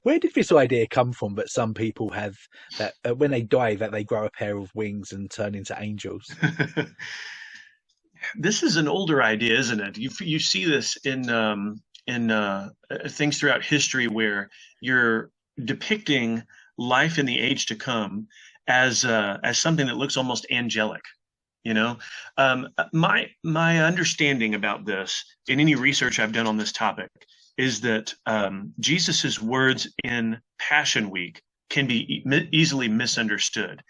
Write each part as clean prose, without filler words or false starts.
Where did this idea come from that some people have that when they die that they grow a pair of wings and turn into angels? This is an older idea, isn't it? You see this in things throughout history where you're depicting life in the age to come as something that looks almost angelic. You know, my understanding about this in any research I've done on this topic is that Jesus's words in Passion Week can be easily misunderstood.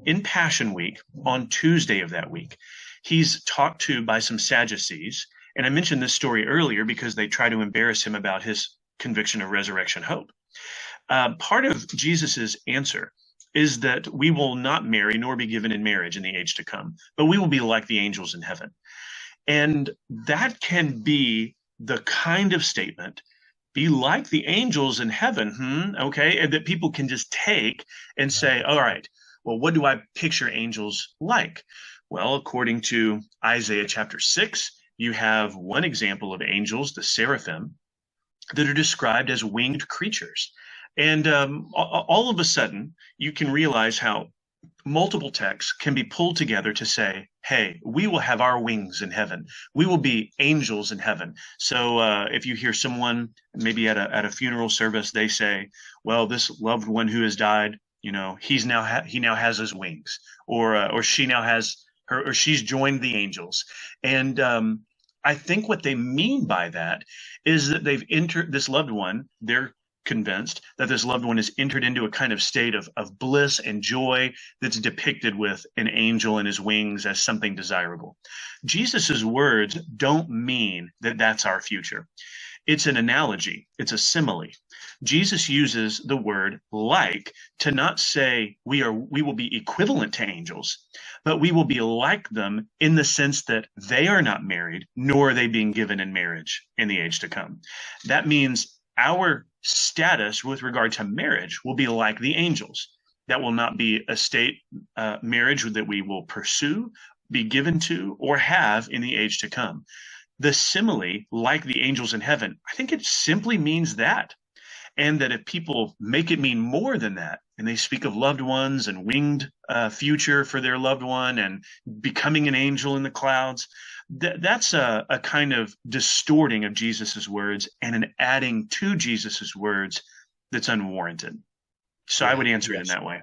In Passion Week, on Tuesday of that week, he's talked to by some Sadducees. And I mentioned this story earlier because they try to embarrass him about his conviction of resurrection hope. Part of Jesus's answer is that we will not marry nor be given in marriage in the age to come, but we will be like the angels in heaven. And that can be the kind of statement, be like the angels in heaven, okay, and that people can just take and say, all right, well, what do I picture angels like? Well, according to Isaiah chapter 6, you have one example of angels, the seraphim, that are described as winged creatures. And all of a sudden, you can realize how multiple texts can be pulled together to say, hey, we will have our wings in heaven. We will be angels in heaven. So if you hear someone maybe at a funeral service, they say, well, this loved one who has died, you know, he now has his wings, or she now has her, or she's joined the angels. And I think what they mean by that is that they've entered this loved one, they're convinced that this loved one has entered into a kind of state of bliss and joy that's depicted with an angel and his wings as something desirable. Jesus's words don't mean that that's our future. It's an analogy. It's a simile. Jesus uses the word like to not say we will be equivalent to angels, but we will be like them in the sense that they are not married, nor are they being given in marriage in the age to come. That means our status with regard to marriage will be like the angels. That will not be a state marriage that we will pursue, be given to, or have in the age to come. The simile, like the angels in heaven, I think it simply means that. And that if people make it mean more than that, and they speak of loved ones and winged future for their loved one and becoming an angel in the clouds, that's a kind of distorting of Jesus's words and an adding to Jesus's words that's unwarranted. So I Yeah, would answer it in yes. that way.